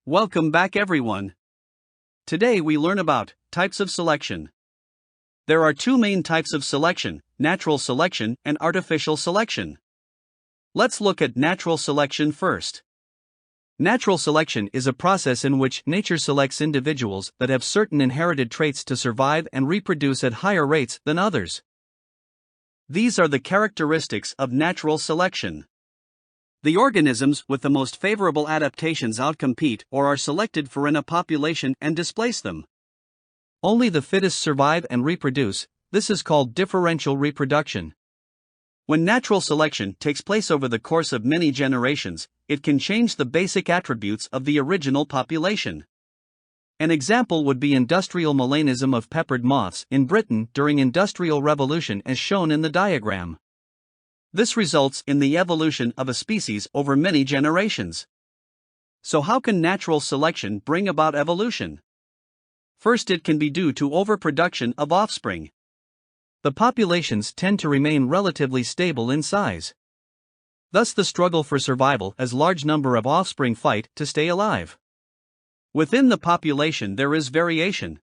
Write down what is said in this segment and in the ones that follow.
Welcome back everyone. Today we learn about types of selection. There are two main types of selection, natural selection and artificial selection. Let's look at natural selection first. Natural selection is a process in which nature selects individuals that have certain inherited traits to survive and reproduce at higher rates than others. These are the characteristics of natural selection. The organisms with the most favorable adaptations outcompete or are selected for in a population and displace them. Only the fittest survive and reproduce. This is called differential reproduction. When natural selection takes place over the course of many generations, it can change the basic attributes of the original population. An example would be industrial melanism of peppered moths in Britain during Industrial Revolution as shown in the diagram. This results in the evolution of a species over many generations. So how can natural selection bring about evolution? First, it can be due to overproduction of offspring. The populations tend to remain relatively stable in size. Thus the struggle for survival as large number of offspring fight to stay alive. Within the population there is variation.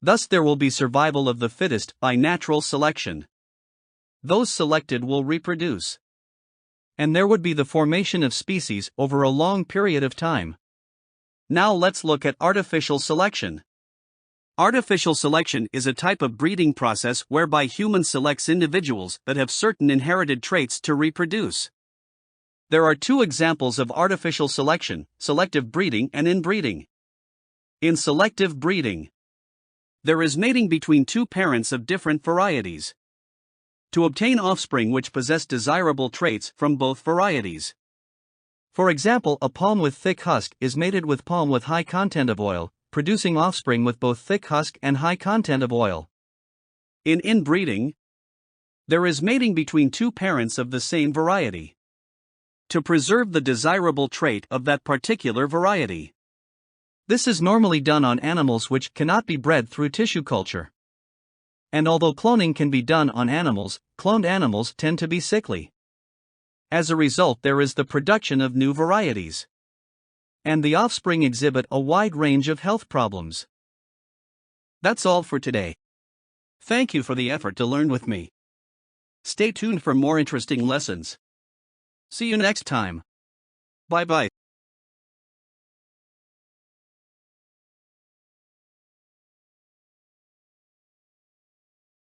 Thus there will be survival of the fittest by natural selection. Those selected will reproduce. And there would be the formation of species over a long period of time. Now let's look at artificial selection. Artificial selection is a type of breeding process whereby humans selects individuals that have certain inherited traits to reproduce. There are two examples of artificial selection, selective breeding and inbreeding. In selective breeding, there is mating between two parents of different varieties to obtain offspring which possess desirable traits from both varieties. For example, a palm with thick husk is mated with palm with high content of oil, producing offspring with both thick husk and high content of oil. In inbreeding, there is mating between two parents of the same variety to preserve the desirable trait of that particular variety. This is normally done on animals which cannot be bred through tissue culture. And although cloning can be done on animals, cloned animals tend to be sickly. As a result, there is the production of new varieties. And the offspring exhibit a wide range of health problems. That's all for today. Thank you for the effort to learn with me. Stay tuned for more interesting lessons. See you next time. Bye bye.